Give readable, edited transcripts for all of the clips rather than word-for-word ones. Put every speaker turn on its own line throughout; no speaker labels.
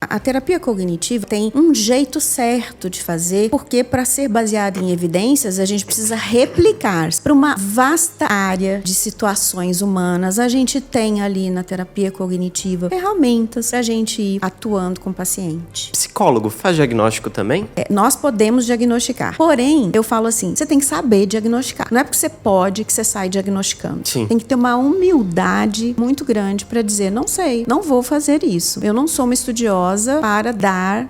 A terapia cognitiva tem um jeito certo de fazer, porque para ser baseada em evidências, a gente precisa replicar para uma vasta área de situações humanas. A gente tem ali na terapia cognitiva ferramentas para a gente ir atuando com o paciente.
Psicólogo faz diagnóstico também?
Nós podemos diagnosticar. Porém, eu falo assim, você tem que saber diagnosticar. Não é porque você pode que você sai diagnosticando.
Sim.
Tem que ter uma humildade muito grande para dizer, não sei, não vou fazer isso. Eu não sou uma estudiosa para dar,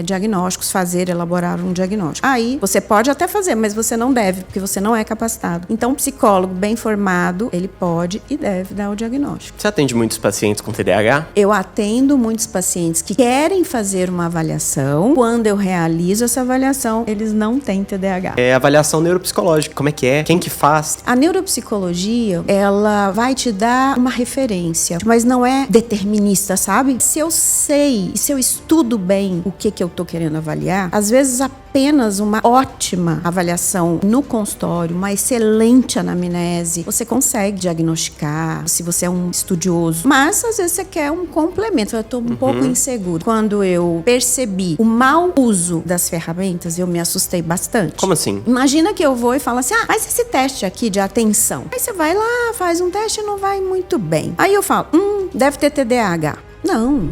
diagnósticos, elaborar um diagnóstico. Aí, você pode até fazer, mas você não deve, porque você não é capacitado. Então, um psicólogo bem formado, ele pode e deve dar o diagnóstico.
Você atende muitos pacientes com TDAH?
Eu atendo muitos pacientes que querem fazer uma avaliação. Quando eu realizo essa avaliação, eles não têm TDAH.
É avaliação neuropsicológica. Como é que é? Quem que faz?
A neuropsicologia, ela vai te dar uma referência, mas não é determinista, sabe? Se eu sei e se eu estudo bem o que eu tô querendo avaliar, às vezes apenas uma ótima avaliação no consultório, uma excelente anamnese, você consegue diagnosticar se você é um estudioso. Mas às vezes você quer um complemento. Eu tô um pouco inseguro. Quando eu percebi o mau uso das ferramentas, eu me assustei bastante.
Como assim?
Imagina que eu vou e falo assim, faz esse teste aqui de atenção. Aí você vai lá, faz um teste e não vai muito bem. Aí eu falo, deve ter TDAH. Não.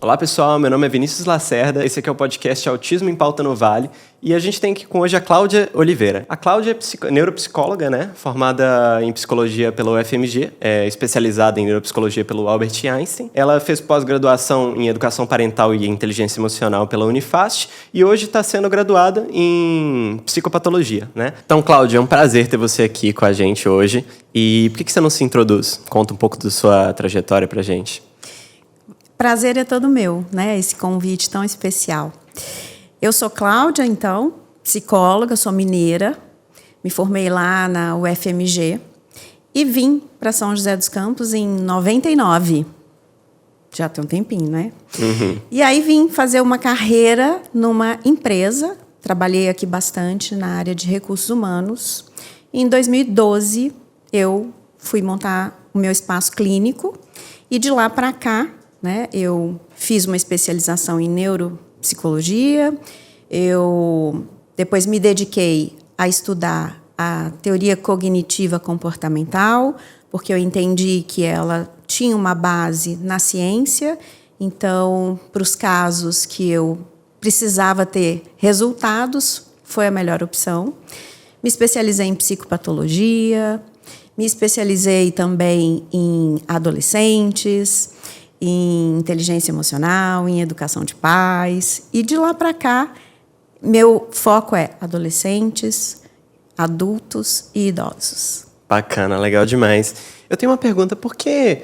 Olá pessoal, meu nome é Vinícius Lacerda, esse aqui é o podcast Autismo em Pauta no Vale e a gente tem aqui com hoje a Cláudia Oliveira. A Cláudia é neuropsicóloga, formada em psicologia pela UFMG, especializada em neuropsicologia pelo Albert Einstein. Ela fez pós-graduação em educação parental e inteligência emocional pela Unifast e hoje está sendo graduada em psicopatologia, Então, Cláudia, é um prazer ter você aqui com a gente hoje. E por que você não se introduz? Conta um pouco da sua trajetória pra gente.
Prazer é todo meu, esse convite tão especial. Eu sou Cláudia, então, psicóloga, sou mineira, me formei lá na UFMG e vim para São José dos Campos em 99. Já tem um tempinho, E aí vim fazer uma carreira numa empresa, trabalhei aqui bastante na área de recursos humanos. Em 2012, eu fui montar o meu espaço clínico e de lá para cá, eu fiz uma especialização em neuropsicologia, eu depois me dediquei a estudar a teoria cognitiva comportamental, porque eu entendi que ela tinha uma base na ciência, então, para os casos que eu precisava ter resultados, foi a melhor opção. Me especializei em psicopatologia, me especializei também em adolescentes, em inteligência emocional, em educação de pais. E de lá para cá, meu foco é adolescentes, adultos e idosos.
Bacana, legal demais. Eu tenho uma pergunta, por que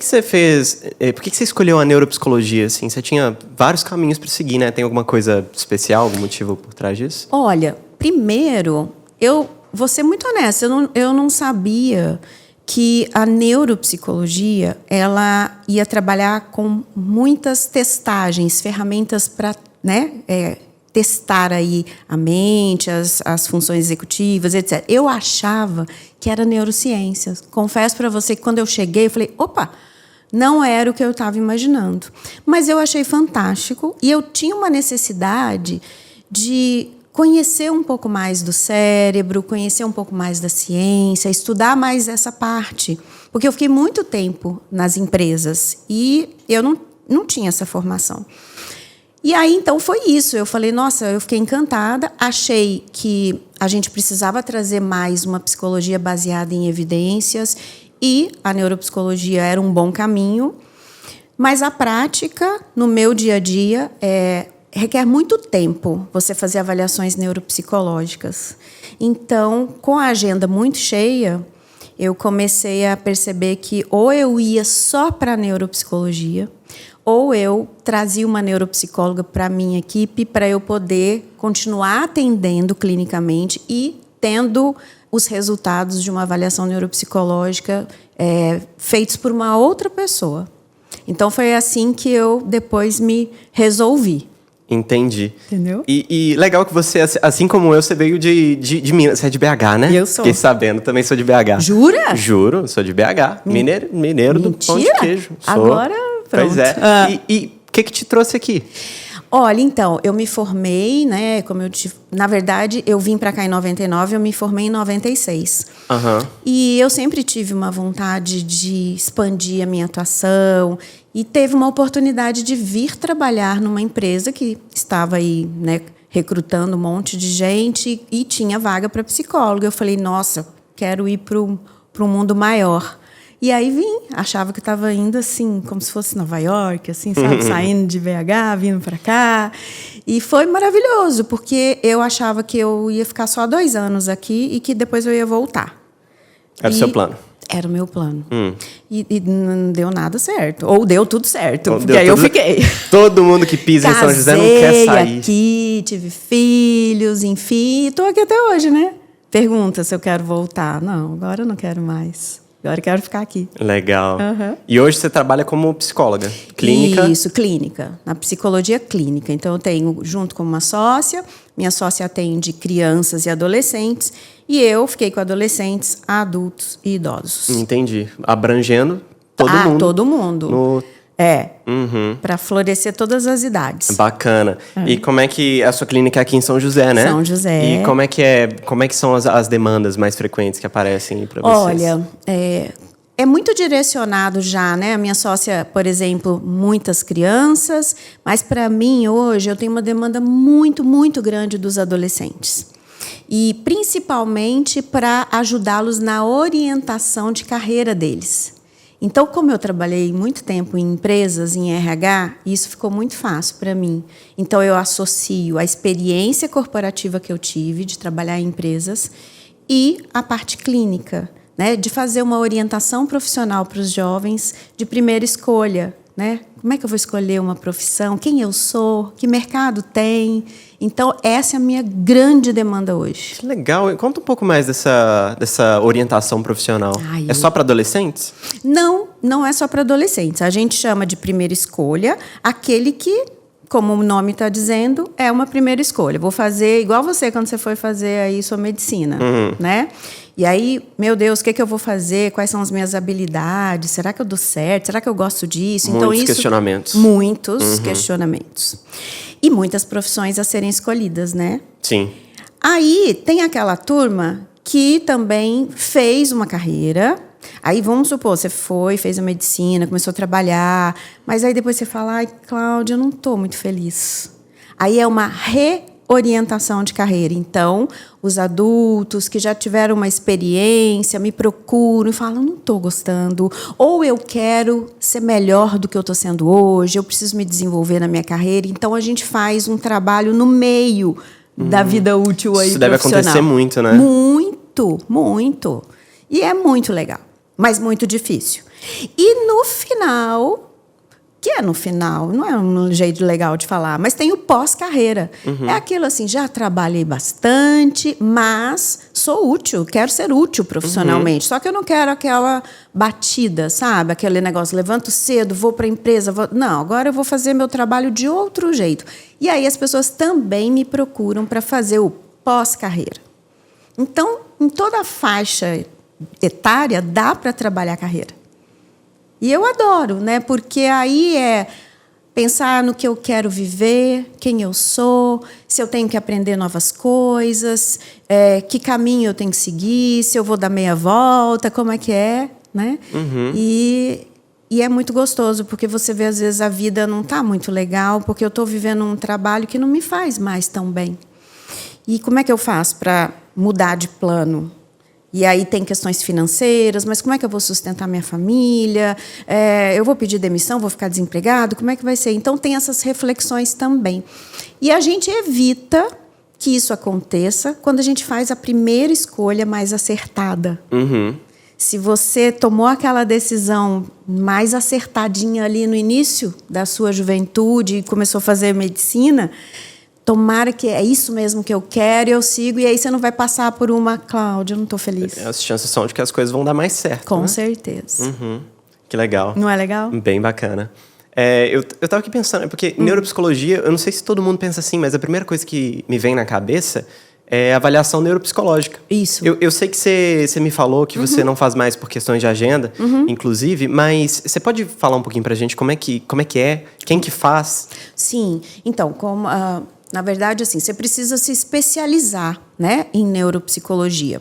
você fez... Por que você escolheu a neuropsicologia, assim? Você tinha vários caminhos para seguir, Tem alguma coisa especial, algum motivo por trás disso?
Olha, primeiro, eu vou ser muito honesta, eu não sabia que a neuropsicologia ela ia trabalhar com muitas testagens, ferramentas para testar aí a mente, as funções executivas, etc. Eu achava que era neurociências. Confesso para você que quando eu cheguei, eu falei, opa, não era o que eu estava imaginando. Mas eu achei fantástico e eu tinha uma necessidade de conhecer um pouco mais do cérebro, conhecer um pouco mais da ciência, estudar mais essa parte. Porque eu fiquei muito tempo nas empresas e eu não tinha essa formação. E aí, então, foi isso. Eu falei, nossa, eu fiquei encantada. Achei que a gente precisava trazer mais uma psicologia baseada em evidências e a neuropsicologia era um bom caminho. Mas a prática, no meu dia a dia, requer muito tempo você fazer avaliações neuropsicológicas. Então, com a agenda muito cheia, eu comecei a perceber que ou eu ia só para a neuropsicologia, ou eu trazia uma neuropsicóloga para a minha equipe para eu poder continuar atendendo clinicamente e tendo os resultados de uma avaliação neuropsicológica feitos por uma outra pessoa. Então, foi assim que eu depois me resolvi.
Entendi.
Entendeu?
E legal que você, assim como eu, você veio de Minas. Você é de BH, né?
Eu sou.
Fiquei sabendo, também sou de BH.
Jura?
Juro, sou de BH. Mineiro do pão de queijo. Sou.
Agora, pronto.
Pois é. E que te trouxe aqui?
Olha, então, eu me formei, né? Na verdade, eu vim para cá em 99, eu me formei em 96.
Aham.
E eu sempre tive uma vontade de expandir a minha atuação e teve uma oportunidade de vir trabalhar numa empresa que estava aí, né, recrutando um monte de gente e tinha vaga para psicóloga. Eu falei, nossa, quero ir para um mundo maior. E aí vim, achava que estava indo assim, como se fosse Nova York, assim, sabe? Saindo de BH, vindo para cá. E foi maravilhoso, porque eu achava que eu ia ficar só 2 anos aqui e que depois eu ia voltar.
Era o seu plano?
Era o meu plano. E não deu nada certo. Ou deu tudo certo, porque aí eu
tudo...
fiquei.
Todo mundo que pisa em São José não quer sair.
Aqui, tive filhos, enfim, e estou aqui até hoje, né? Pergunta se eu quero voltar. Não, agora eu não quero mais. Agora eu quero ficar aqui.
Legal. E hoje você trabalha como psicóloga clínica?
Isso, clínica. Na psicologia clínica. Então, eu tenho, junto com uma sócia, minha sócia atende crianças e adolescentes, e eu fiquei com adolescentes, adultos e idosos.
Entendi. Abrangendo todo mundo.
Todo mundo.
Uhum.
Para florescer todas as idades.
Bacana. E como é que a sua clínica é aqui em São José, né?
São José.
E como é que são as demandas mais frequentes que aparecem para vocês?
Olha, é muito direcionado já, né? A minha sócia, por exemplo, muitas crianças, mas para mim hoje eu tenho uma demanda muito, muito grande dos adolescentes. E principalmente para ajudá-los na orientação de carreira deles. Então, como eu trabalhei muito tempo em empresas, em RH, isso ficou muito fácil para mim. Então, eu associo a experiência corporativa que eu tive de trabalhar em empresas e a parte clínica, né, de fazer uma orientação profissional para os jovens de primeira escolha, né? Como é que eu vou escolher uma profissão? Quem eu sou? Que mercado tem? Então, essa é a minha grande demanda hoje.
Que legal. Conta um pouco mais dessa orientação profissional. É só para adolescentes?
Não, não é só para adolescentes. A gente chama de primeira escolha aquele que, como o nome está dizendo, é uma primeira escolha. Vou fazer igual você quando você foi fazer aí sua medicina, né? E aí, meu Deus, o que eu vou fazer? Quais são as minhas habilidades? Será que eu dou certo? Será que eu gosto disso?
Muitos questionamentos.
Muitos questionamentos. E muitas profissões a serem escolhidas, né?
Sim.
Aí tem aquela turma que também fez uma carreira. Aí vamos supor, você fez a medicina, começou a trabalhar, mas aí depois você fala, ai, Cláudia, eu não estou muito feliz. Aí é uma reorientação de carreira. Então, os adultos que já tiveram uma experiência me procuram e falam, não estou gostando, ou eu quero ser melhor do que eu estou sendo hoje, eu preciso me desenvolver na minha carreira. Então, a gente faz um trabalho no meio da vida útil aí.
Isso deve acontecer muito, né?
Muito, muito. E é muito legal, mas muito difícil. E no final, que é no final, não é um jeito legal de falar, mas tem o pós-carreira. É aquilo assim, já trabalhei bastante, mas sou útil, quero ser útil profissionalmente. Só que eu não quero aquela batida, sabe? Aquele negócio, levanto cedo, vou para a empresa. Não, agora eu vou fazer meu trabalho de outro jeito. E aí as pessoas também me procuram para fazer o pós-carreira. Então, em toda a faixa etária, dá para trabalhar a carreira. E eu adoro, né? Porque aí é pensar no que eu quero viver, quem eu sou, se eu tenho que aprender novas coisas, que caminho eu tenho que seguir, se eu vou dar meia volta, como é que é, né? E é muito gostoso, porque você vê, às vezes, a vida não está muito legal, porque eu estou vivendo um trabalho que não me faz mais tão bem. E como é que eu faço para mudar de plano? E aí tem questões financeiras, mas como é que eu vou sustentar minha família? Eu vou pedir demissão, vou ficar desempregado? Como é que vai ser? Então, tem essas reflexões também. E a gente evita que isso aconteça quando a gente faz a primeira escolha mais acertada. Se você tomou aquela decisão mais acertadinha ali no início da sua juventude e começou a fazer medicina, tomara que é isso mesmo que eu quero e eu sigo, e aí você não vai passar por uma, Cláudia, eu não estou feliz.
As chances são de que as coisas vão dar mais certo.
Com
né?
certeza.
Que legal.
Não é legal?
Bem bacana. Eu estava aqui pensando, porque neuropsicologia, eu não sei se todo mundo pensa assim, mas a primeira coisa que me vem na cabeça avaliação neuropsicológica.
Isso.
Eu sei que você me falou que você não faz mais por questões de agenda, inclusive, mas você pode falar um pouquinho pra gente como é que é? Quem que faz?
Sim. Então, na verdade, assim, você precisa se especializar, né, em neuropsicologia.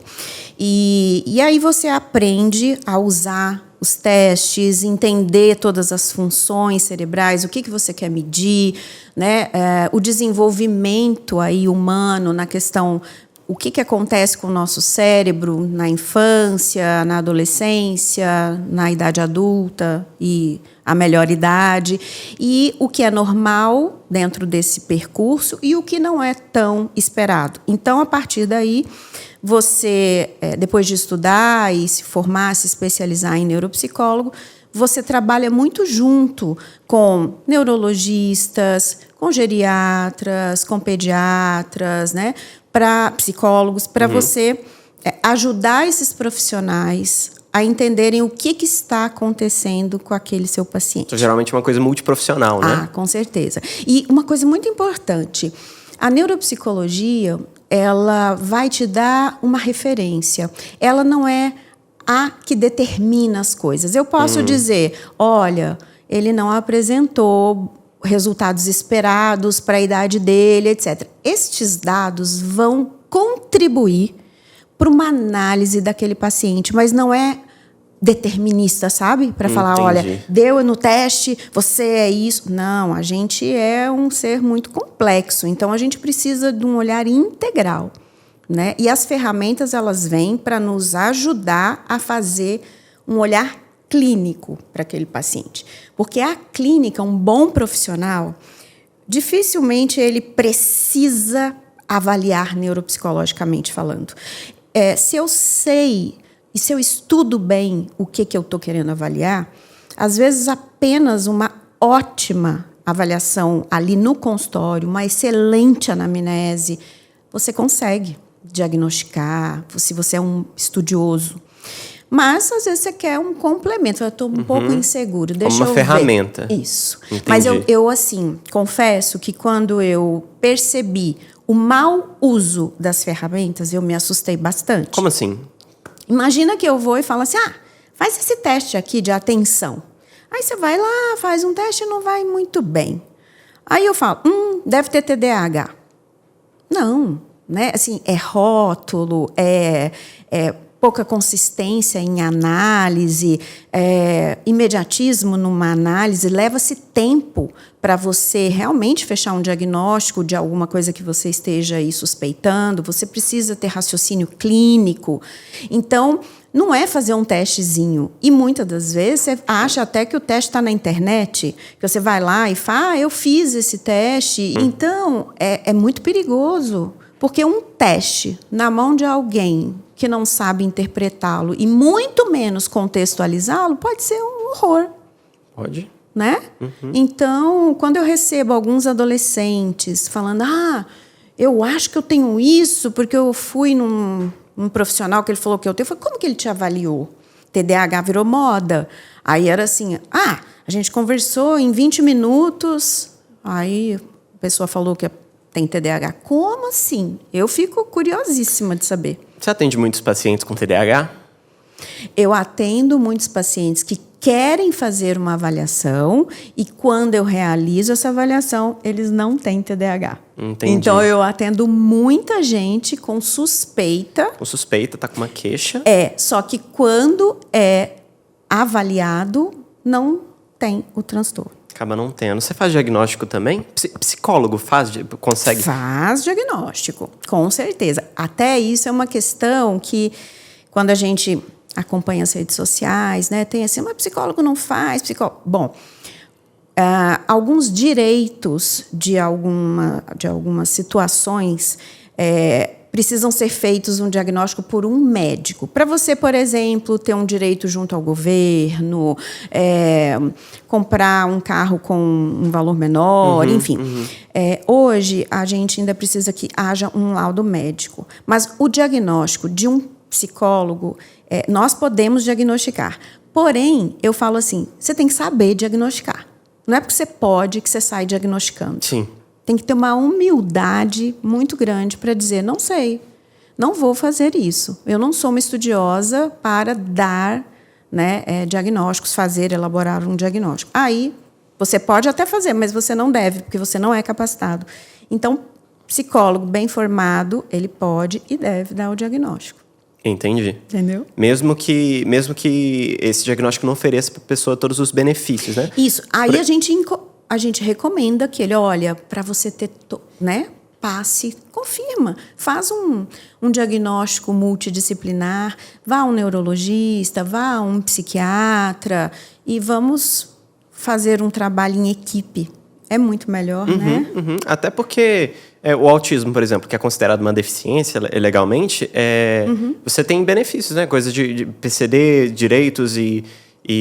E aí você aprende a usar os testes, entender todas as funções cerebrais, o que você quer medir, né, o desenvolvimento aí humano na questão, o que acontece com o nosso cérebro na infância, na adolescência, na idade adulta e a melhor idade, e o que é normal dentro desse percurso e o que não é tão esperado. Então, a partir daí, você, depois de estudar e se formar, se especializar em neuropsicólogo, você trabalha muito junto com neurologistas, com geriatras, com pediatras, né, para psicólogos, para você ajudar esses profissionais a entenderem o que está acontecendo com aquele seu paciente.
Então, geralmente é uma coisa multiprofissional, né?
Ah, com certeza. E uma coisa muito importante, a neuropsicologia, ela vai te dar uma referência. Ela não é a que determina as coisas. Eu posso dizer, olha, ele não apresentou resultados esperados para a idade dele, etc. Estes dados vão contribuir para uma análise daquele paciente, mas não é determinista, sabe? Para falar, olha, deu no teste, você é isso. Não, a gente é um ser muito complexo, então a gente precisa de um olhar integral, né? E as ferramentas, elas vêm para nos ajudar a fazer um olhar clínico para aquele paciente. Porque a clínica, um bom profissional, dificilmente ele precisa avaliar neuropsicologicamente falando. Se eu sei e se eu estudo bem o que eu estou querendo avaliar, às vezes apenas uma ótima avaliação ali no consultório, uma excelente anamnese, você consegue diagnosticar, se você é um estudioso. Mas, às vezes, você quer um complemento. Eu estou um pouco inseguro. Deixa
como uma ferramenta.
Ver. Isso.
Entendi.
Mas eu, assim, confesso que quando eu percebi o mau uso das ferramentas, eu me assustei bastante.
Como assim?
Imagina que eu vou e falo assim, faz esse teste aqui de atenção. Aí você vai lá, faz um teste e não vai muito bem. Aí eu falo, deve ter TDAH. Não, né? Assim, é rótulo, é pouca consistência em análise, imediatismo numa análise, leva-se tempo para você realmente fechar um diagnóstico de alguma coisa que você esteja aí suspeitando, você precisa ter raciocínio clínico. Então, não é fazer um testezinho. E muitas das vezes você acha até que o teste está na internet, que você vai lá e fala, eu fiz esse teste. Então, é muito perigoso, porque um teste na mão de alguém que não sabe interpretá-lo e muito menos contextualizá-lo, pode ser um horror.
Pode.
Né? Então, quando eu recebo alguns adolescentes falando, eu acho que eu tenho isso porque eu fui num profissional que ele falou que eu tenho, eu falei, como que ele te avaliou? TDAH virou moda. Aí era assim, a gente conversou em 20 minutos, aí a pessoa falou que tem TDAH. Como assim? Eu fico curiosíssima de saber.
Você atende muitos pacientes com TDAH?
Eu atendo muitos pacientes que querem fazer uma avaliação e quando eu realizo essa avaliação, eles não têm TDAH.
Entendi.
Então, eu atendo muita gente com suspeita.
Com suspeita, tá com uma queixa.
Só que quando é avaliado, não tem o transtorno.
Acaba não tendo. Você faz diagnóstico também? Psicólogo consegue?
Faz diagnóstico, com certeza. Até isso é uma questão que, quando a gente acompanha as redes sociais, né, tem assim, mas psicólogo não faz, psicólogo. Bom, alguns direitos de algumas situações precisam ser feitos um diagnóstico por um médico. Para você, por exemplo, ter um direito junto ao governo, comprar um carro com um valor menor, enfim. Hoje, a gente ainda precisa que haja um laudo médico. Mas o diagnóstico de um psicólogo, nós podemos diagnosticar. Porém, eu falo assim, você tem que saber diagnosticar. Não é porque você pode que você sai diagnosticando.
Sim.
tem que ter uma humildade muito grande para dizer, não sei, não vou fazer isso. Eu não sou uma estudiosa para dar, né, diagnósticos, elaborar um diagnóstico. Aí, você pode até fazer, mas você não deve, porque você não é capacitado. Então, psicólogo bem formado, ele pode e deve dar o diagnóstico.
Entendi.
Entendeu?
Mesmo que esse diagnóstico não ofereça para a pessoa todos os benefícios, né?
Isso. Aí a gente recomenda que ele, olha, para você ter, né, passe, confirma, faz um diagnóstico multidisciplinar, vá a um neurologista, vá a um psiquiatra e vamos fazer um trabalho em equipe. É muito melhor, né?
Até porque o autismo, por exemplo, que é considerado uma deficiência legalmente, você tem benefícios, né? Coisas de PCD, direitos e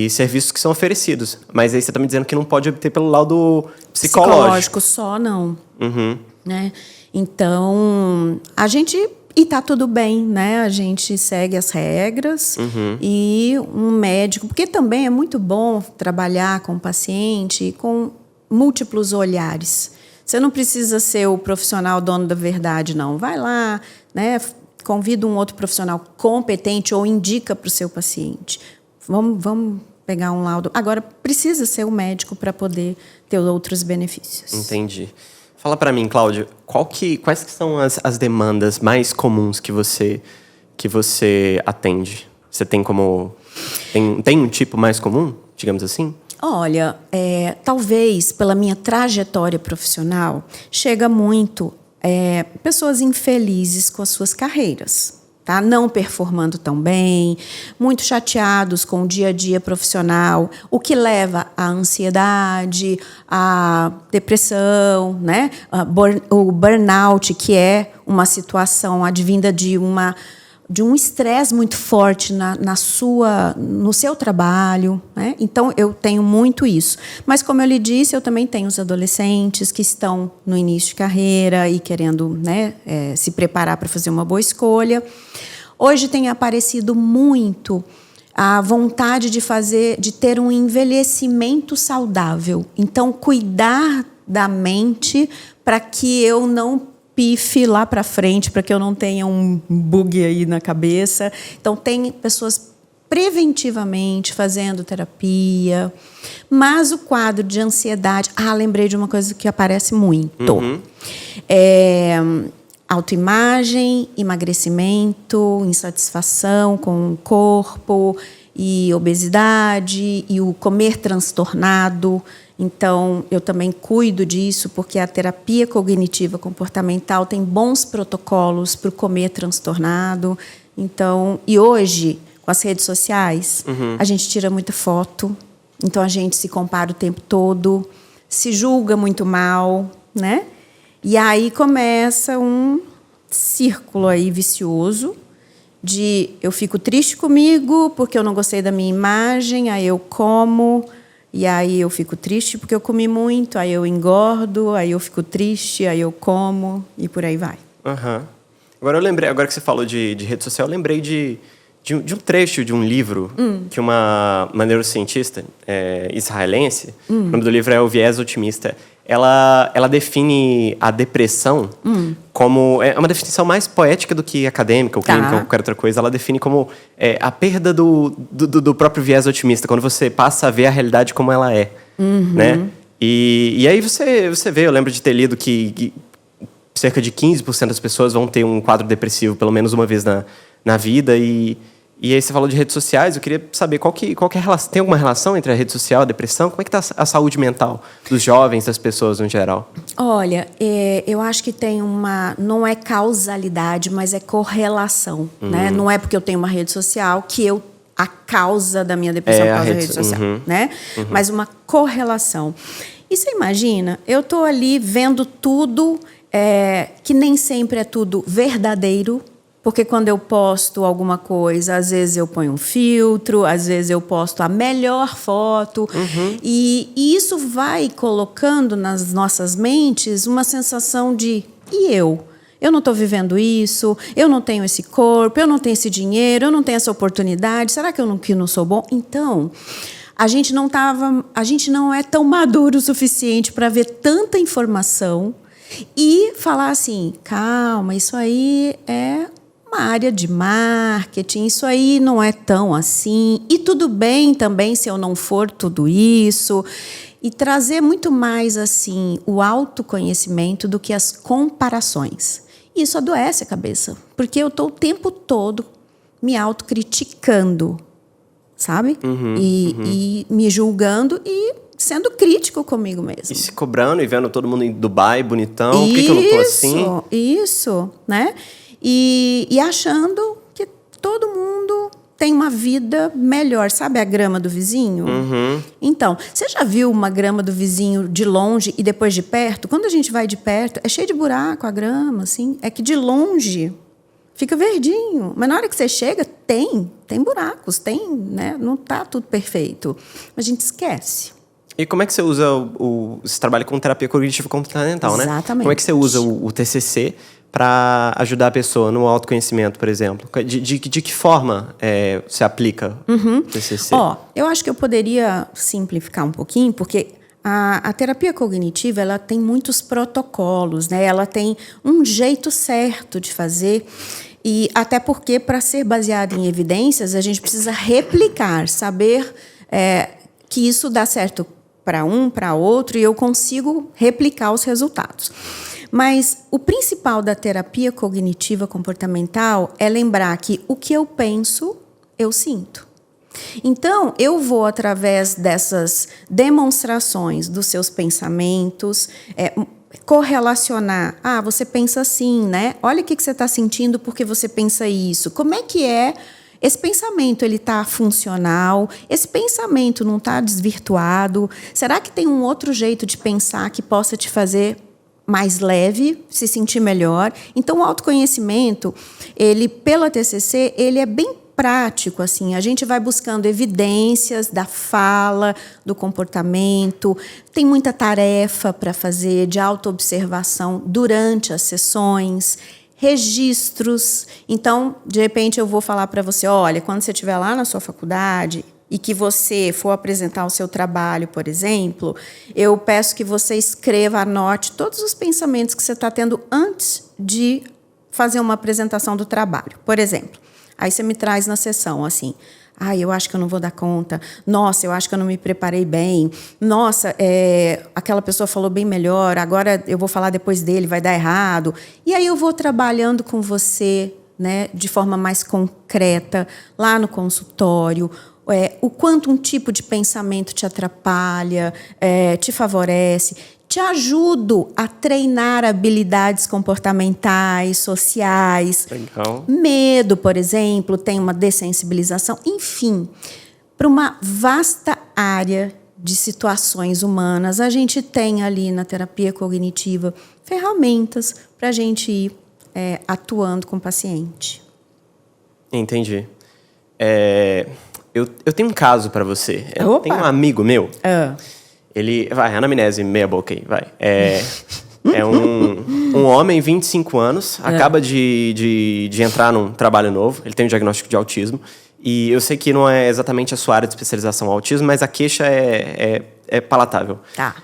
serviços que são oferecidos. Mas aí você está me dizendo que não pode obter pelo lado psicológico.
Só não. Né? Então, a gente... E tá tudo bem, né? A gente segue as regras e um médico... Porque também é muito bom trabalhar com o paciente com múltiplos olhares. Você não precisa ser o profissional dono da verdade, não. Vai lá, né? Convida um outro profissional competente ou indica para o seu paciente. Vamos pegar um laudo. Agora, precisa ser o médico para poder ter outros benefícios.
Entendi. Fala para mim, Cláudio, quais que são as demandas mais comuns que você atende? Você tem tem um tipo mais comum, digamos assim?
Olha, talvez pela minha trajetória profissional, chega muito pessoas infelizes com as suas carreiras. Tá? Não performando tão bem, muito chateados com o dia a dia profissional, o que leva à ansiedade, à depressão, né? O burnout, que é uma situação advinda de um estresse muito forte no seu trabalho, né? Então, eu tenho muito isso. Mas, como eu lhe disse, eu também tenho os adolescentes que estão no início de carreira e querendo, né, se preparar para fazer uma boa escolha. Hoje tem aparecido muito a vontade de ter um envelhecimento saudável. Então, cuidar da mente para que eu não pife lá para frente, para que eu não tenha um bug aí na cabeça. Então, tem pessoas preventivamente fazendo terapia, mas o quadro de ansiedade... lembrei de uma coisa que aparece muito. Autoimagem, emagrecimento, insatisfação com o corpo, e obesidade, e o comer transtornado. Então, eu também cuido disso, porque a terapia cognitiva comportamental tem bons protocolos para o comer transtornado. Então, e hoje, com as redes sociais, a gente tira muita foto, então a gente se compara o tempo todo, se julga muito mal, né? E aí começa um círculo aí vicioso de eu fico triste comigo porque eu não gostei da minha imagem, aí eu como... E aí eu fico triste porque eu comi muito, aí eu engordo, aí eu fico triste, aí eu como, e por aí vai.
Agora que você falou de rede social, eu lembrei de um trecho de um livro que uma neurocientista israelense, o nome do livro é O Viés Otimista, ela define a depressão como... É uma definição mais poética do que acadêmica ou clínica ou qualquer outra coisa. Ela define como a perda do próprio viés otimista, quando você passa a ver a realidade como ela é. Né? E aí você vê, eu lembro de ter lido que cerca de 15% das pessoas vão ter um quadro depressivo pelo menos uma vez na vida. E aí você falou de redes sociais, eu queria saber qual que é a relação. Tem alguma relação entre a rede social e a depressão? Como é que está a saúde mental dos jovens, das pessoas no geral?
Olha, eu acho que tem não é causalidade, mas é correlação. Né? Não é porque eu tenho uma rede social que a causa da minha depressão é por causa da rede social. Né? Mas uma correlação. E você imagina, eu estou ali vendo tudo, que nem sempre é tudo verdadeiro. Porque quando eu posto alguma coisa, às vezes eu ponho um filtro, às vezes eu posto a melhor foto. E isso vai colocando nas nossas mentes uma sensação de... E eu? Eu não estou vivendo isso, eu não tenho esse corpo, eu não tenho esse dinheiro, eu não tenho essa oportunidade. Será que eu não sou bom? Então, a gente não é tão maduro o suficiente para ver tanta informação E falar assim, calma, isso aí é uma área de marketing, isso aí não é tão assim. E tudo bem também se eu não for tudo isso. E trazer muito mais assim o autoconhecimento do que as comparações. Isso adoece a cabeça, porque eu estou o tempo todo me autocriticando, sabe? E me julgando e sendo crítico comigo mesmo.
E se cobrando e vendo todo mundo em Dubai, bonitão, por que eu não tô assim?
Isso, né? E achando que todo mundo tem uma vida melhor. Sabe a grama do vizinho? Então, você já viu uma grama do vizinho de longe e depois de perto? Quando a gente vai de perto, é cheio de buraco a grama, assim. É que de longe fica verdinho. Mas na hora que você chega, tem buracos, né? Não está tudo perfeito. A gente esquece.
E como é que você usa você trabalha com terapia cognitiva comportamental, né?
Exatamente.
Como é que você usa o TCC para ajudar a pessoa no autoconhecimento, por exemplo? De que forma você aplica o TCC?
Eu acho que eu poderia simplificar um pouquinho, porque a terapia cognitiva ela tem muitos protocolos, né? Ela tem um jeito certo de fazer. E até porque, para ser baseado em evidências, a gente precisa replicar, saber que isso dá certo para um, para outro, e eu consigo replicar os resultados. Mas o principal da terapia cognitiva comportamental é lembrar que o que eu penso, eu sinto. Então, eu vou, através dessas demonstrações dos seus pensamentos, correlacionar. Você pensa assim, né? Olha o que você está sentindo porque você pensa isso. Como é que é? Esse pensamento, ele está funcional? Esse pensamento não está desvirtuado? Será que tem um outro jeito de pensar que possa te fazer mais leve, se sentir melhor? Então, o autoconhecimento, ele, pela TCC, ele é bem prático, assim. A gente vai buscando evidências da fala, do comportamento. Tem muita tarefa para fazer de autoobservação durante as sessões, registros. Então, de repente, eu vou falar para você, olha, quando você estiver lá na sua faculdade e que você for apresentar o seu trabalho, por exemplo, eu peço que você escreva, anote todos os pensamentos que você está tendo antes de fazer uma apresentação do trabalho. Por exemplo, aí você me traz na sessão, assim, eu acho que eu não vou dar conta. Nossa, eu acho que eu não me preparei bem. Nossa, aquela pessoa falou bem melhor, agora eu vou falar depois dele, vai dar errado. E aí eu vou trabalhando com você, né, de forma mais concreta, lá no consultório, o quanto um tipo de pensamento te atrapalha, te favorece. Te ajudo a treinar habilidades comportamentais, sociais.
Legal.
Medo, por exemplo, tem uma dessensibilização. Enfim, para uma vasta área de situações humanas, a gente tem ali na terapia cognitiva ferramentas para a gente ir atuando com o paciente.
Entendi. Eu tenho um caso para você. Tem um amigo meu. Ele... Vai, anamnese, meia boca aí, vai. É um homem, 25 anos, acaba de entrar num trabalho novo, ele tem um diagnóstico de autismo, e eu sei que não é exatamente a sua área de especialização autismo, mas a queixa é palatável.
Tá.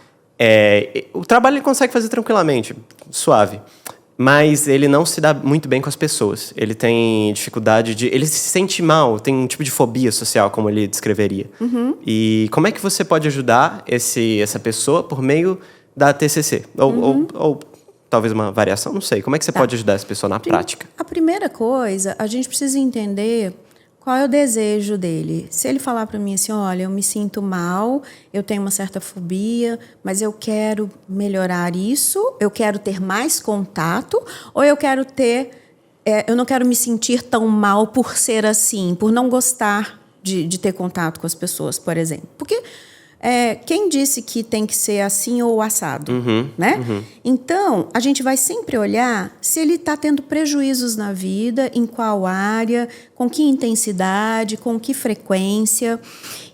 O trabalho ele consegue fazer tranquilamente, suave, mas ele não se dá muito bem com as pessoas. Ele tem dificuldade de... Ele se sente mal, tem um tipo de fobia social, como ele descreveria. E como é que você pode ajudar essa pessoa por meio da TCC? Ou talvez uma variação, não sei. Como é que você pode ajudar essa pessoa na prática?
A primeira coisa, a gente precisa entender qual é o desejo dele. Se ele falar para mim assim, olha, eu me sinto mal, eu tenho uma certa fobia, mas eu quero melhorar isso, eu quero ter mais contato, ou eu quero eu não quero me sentir tão mal por ser assim, por não gostar de ter contato com as pessoas, por exemplo. Porque quem disse que tem que ser assim ou assado, né? Então, a gente vai sempre olhar se ele está tendo prejuízos na vida, em qual área, com que intensidade, com que frequência,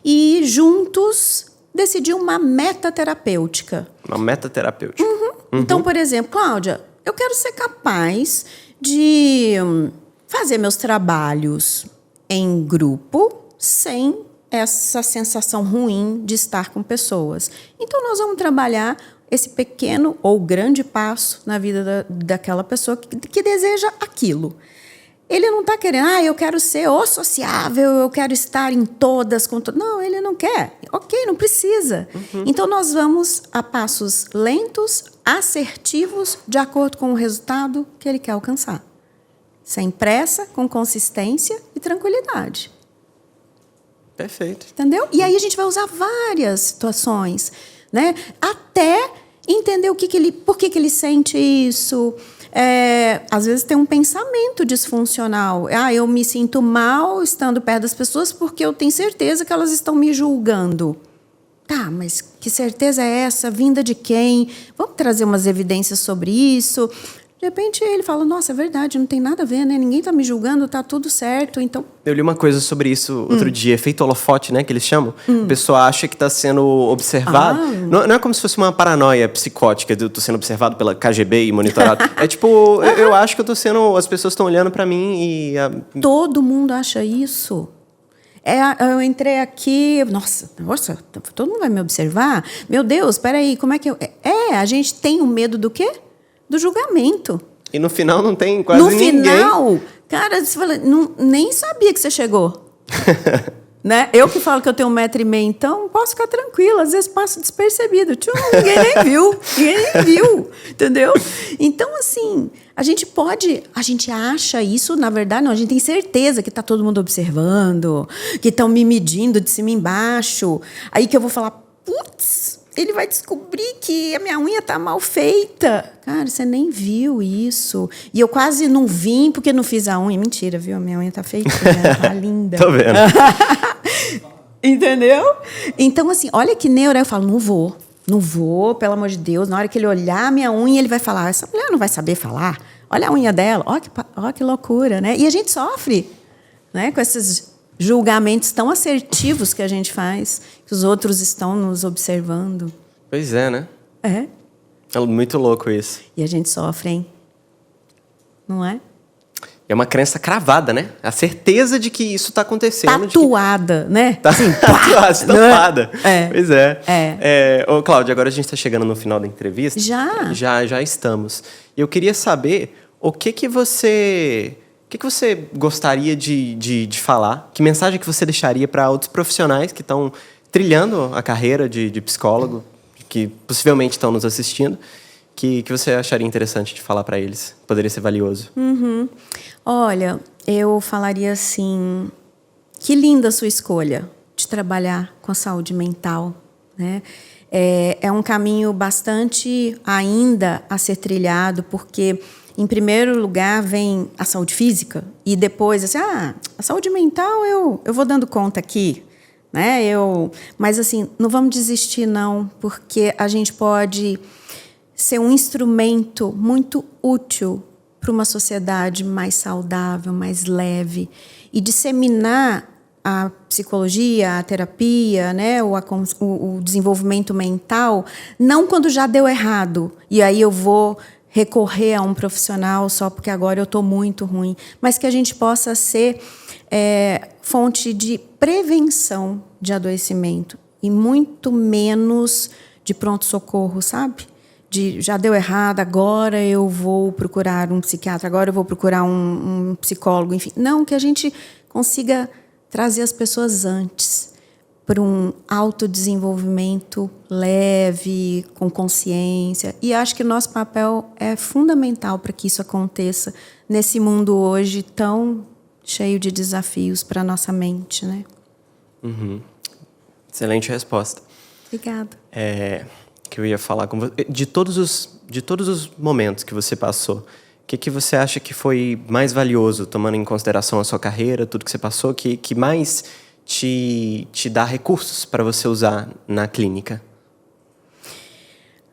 e juntos decidir uma meta terapêutica.
Uma meta terapêutica.
Então, por exemplo, Cláudia, eu quero ser capaz de fazer meus trabalhos em grupo sem essa sensação ruim de estar com pessoas. Então, nós vamos trabalhar esse pequeno ou grande passo na vida daquela pessoa que deseja aquilo. Ele não está querendo, eu quero ser o sociável, eu quero estar em todas, com todas. Não, ele não quer. Ok, não precisa. Então, nós vamos a passos lentos, assertivos, de acordo com o resultado que ele quer alcançar. Sem pressa, com consistência e tranquilidade.
Perfeito.
Entendeu? E aí a gente vai usar várias situações, né? Até entender por que ele sente isso. Às vezes tem um pensamento disfuncional. Eu me sinto mal estando perto das pessoas porque eu tenho certeza que elas estão me julgando. Tá, mas que certeza é essa? Vinda de quem? Vamos trazer umas evidências sobre isso. De repente ele fala, nossa, é verdade, não tem nada a ver, né? Ninguém está me julgando, tá tudo certo, então...
Eu li uma coisa sobre isso outro dia, efeito holofote, né, que eles chamam. A pessoa acha que está sendo observado. Não é como se fosse uma paranoia psicótica de eu estou sendo observado pela KGB e monitorado. É tipo, eu acho que eu estou sendo... As pessoas estão olhando para mim e...
Todo mundo acha isso. Eu entrei aqui, nossa, todo mundo vai me observar? Meu Deus, peraí, como é que eu... a gente tem o medo do quê? Do julgamento.
E no final não tem quase ninguém.
No final, cara, você fala, nem sabia que você chegou. Né? Eu que falo que eu tenho 1,5 m, então posso ficar tranquila. Às vezes passo despercebido. Ninguém nem viu. Ninguém nem viu. Entendeu? Então, assim, a gente acha isso, na verdade, não. A gente tem certeza que está todo mundo observando, que estão me medindo de cima e embaixo. Aí que eu vou falar, putz, ele vai descobrir que a minha unha está mal feita. Cara, você nem viu isso. E eu quase não vim porque não fiz a unha. Mentira, viu? A minha unha está feitinha, tá linda.
Tô vendo.
Entendeu? Então, assim, olha que neura. Eu falo, não vou, pelo amor de Deus. Na hora que ele olhar a minha unha, ele vai falar, essa mulher não vai saber falar. Olha a unha dela. Ó que loucura, né? E a gente sofre, né, com esses julgamentos tão assertivos que a gente faz, que os outros estão nos observando.
Pois é, né?
É
muito louco isso.
E a gente sofre, hein? Não é?
É uma crença cravada, né? A certeza de que isso está acontecendo.
Tatuada, né?
Assim, tatuada, estampada. Pois é. Ô, Cláudia, agora a gente está chegando no final da entrevista. Já estamos. E eu queria saber o que você gostaria de falar? Que mensagem que você deixaria para outros profissionais que estão trilhando a carreira de psicólogo, que possivelmente estão nos assistindo, que você acharia interessante de falar para eles? Poderia ser valioso.
Olha, eu falaria assim, que linda a sua escolha de trabalhar com a saúde mental, né? É um caminho bastante ainda a ser trilhado, porque... Em primeiro lugar, vem a saúde física e depois, assim, a saúde mental eu vou dando conta aqui, né? Mas, assim, não vamos desistir, não, porque a gente pode ser um instrumento muito útil para uma sociedade mais saudável, mais leve e disseminar a psicologia, a terapia, né, o desenvolvimento mental, não quando já deu errado e aí eu vou recorrer a um profissional só porque agora eu estou muito ruim, mas que a gente possa ser fonte de prevenção de adoecimento e muito menos de pronto-socorro, sabe? Já deu errado, agora eu vou procurar um psiquiatra, agora eu vou procurar um psicólogo, enfim. Não, que a gente consiga trazer as pessoas antes para um autodesenvolvimento leve, com consciência. E acho que nosso papel é fundamental para que isso aconteça nesse mundo hoje tão cheio de desafios para a nossa mente, né?
Excelente resposta.
Obrigada.
Que eu ia falar com você. De todos os momentos que você passou, o que você acha que foi mais valioso, tomando em consideração a sua carreira, tudo que você passou, que mais te dá recursos para você usar na clínica?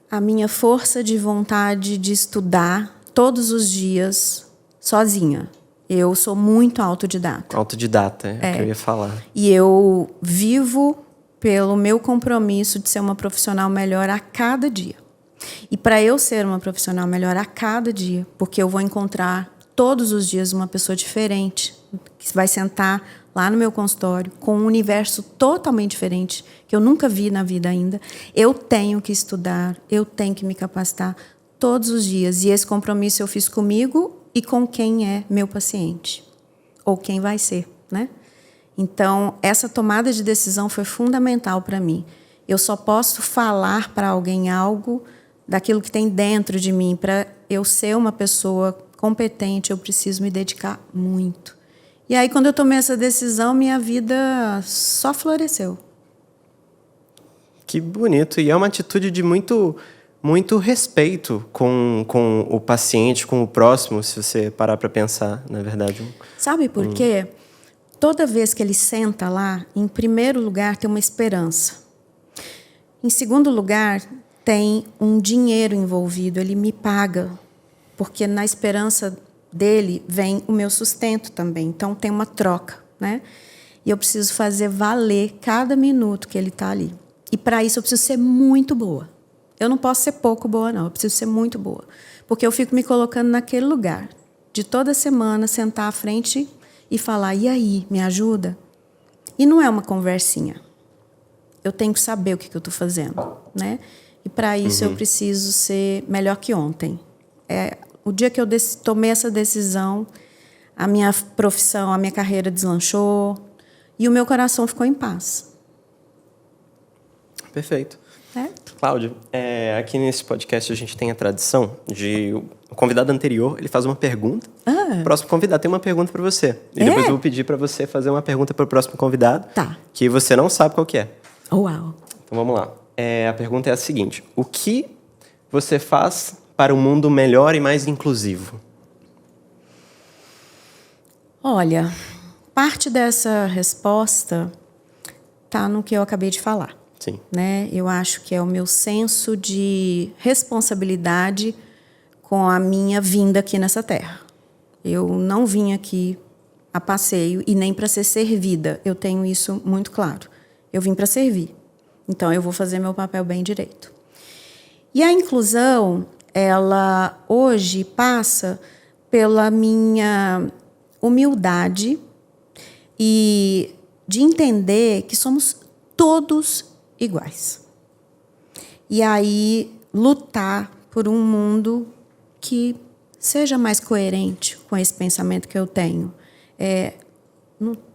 A minha força de vontade de estudar todos os dias sozinha. Eu sou muito autodidata.
Autodidata, é o que eu ia falar.
E eu vivo pelo meu compromisso de ser uma profissional melhor a cada dia. E para eu ser uma profissional melhor a cada dia, porque eu vou encontrar todos os dias uma pessoa diferente que vai sentar lá no meu consultório com um universo totalmente diferente, que eu nunca vi na vida ainda. Eu tenho que estudar, eu tenho que me capacitar todos os dias. E esse compromisso eu fiz comigo e com quem é meu paciente, ou quem vai ser, né? Então, essa tomada de decisão foi fundamental para mim. Eu só posso falar para alguém algo daquilo que tem dentro de mim. Para eu ser uma pessoa competente, eu preciso me dedicar muito. E aí, quando eu tomei essa decisão, minha vida só floresceu.
Que bonito. E é uma atitude de muito respeito com o paciente, com o próximo, se você parar para pensar, na verdade.
Sabe por quê? Toda vez que ele senta lá, em primeiro lugar, tem uma esperança. Em segundo lugar, tem um dinheiro envolvido. Ele me paga, porque na esperança dele vem o meu sustento também. Então, tem uma troca, né? E eu preciso fazer valer cada minuto que ele está ali. E, para isso, eu preciso ser muito boa. Eu não posso ser pouco boa, não. Eu preciso ser muito boa. Porque eu fico me colocando naquele lugar, de toda semana sentar à frente e falar, e aí, me ajuda? E não é uma conversinha. Eu tenho que saber o que eu estou fazendo, né? E, para isso, eu preciso ser melhor que ontem. O dia que eu tomei essa decisão, a minha profissão, a minha carreira deslanchou e o meu coração ficou em paz.
Perfeito.
Certo?
Cláudia, aqui nesse podcast a gente tem a tradição de o convidado anterior, ele faz uma pergunta. O próximo convidado tem uma pergunta para você. E depois eu vou pedir para você fazer uma pergunta para o próximo convidado.
Tá.
Que você não sabe qual que é.
Uau.
Então vamos lá. A pergunta é a seguinte: o que você faz para um mundo melhor e mais inclusivo?
Olha, parte dessa resposta está no que eu acabei de falar.
Sim.
Né? Eu acho que é o meu senso de responsabilidade com a minha vinda aqui nessa terra. Eu não vim aqui a passeio e nem para ser servida. Eu tenho isso muito claro. Eu vim para servir. Então, eu vou fazer meu papel bem direito. E a inclusão, ela hoje passa pela minha humildade e de entender que somos todos iguais. E aí, lutar por um mundo que seja mais coerente com esse pensamento que eu tenho.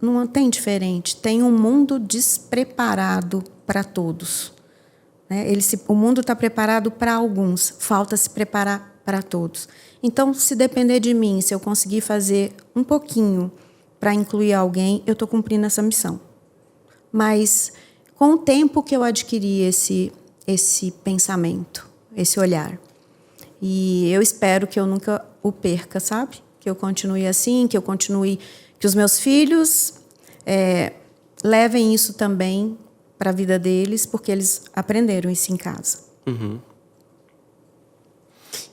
Não tem diferente. Tem um mundo despreparado para todos. Né? O mundo está preparado para alguns, falta se preparar para todos. Então, se depender de mim, se eu conseguir fazer um pouquinho para incluir alguém, eu estou cumprindo essa missão. Mas, com o tempo que eu adquiri esse pensamento, esse olhar, e eu espero que eu nunca o perca, sabe? Que eu continue assim, que os meus filhos levem isso também para a vida deles, porque eles aprenderam isso em casa.
Uhum.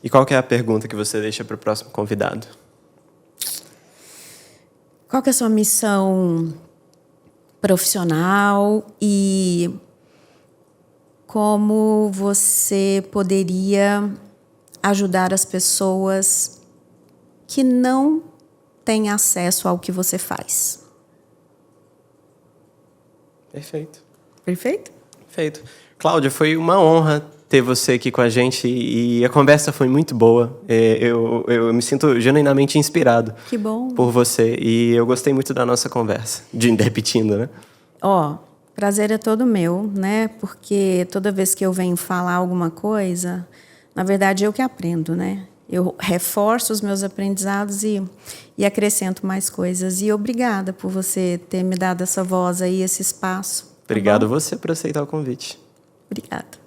E qual que é a pergunta que você deixa para o próximo convidado?
Qual que é a sua missão profissional e como você poderia ajudar as pessoas que não têm acesso ao que você faz?
Perfeito.
Perfeito?
Perfeito. Cláudia, foi uma honra ter você aqui com a gente e a conversa foi muito boa. Eu me sinto genuinamente inspirado.
Que bom.
Por você e eu gostei muito da nossa conversa. Repetindo, né?
Prazer é todo meu, né? Porque toda vez que eu venho falar alguma coisa, na verdade eu que aprendo, né? Eu reforço os meus aprendizados e acrescento mais coisas. E obrigada por você ter me dado essa voz aí, esse espaço.
Obrigado você por aceitar o convite.
Obrigada.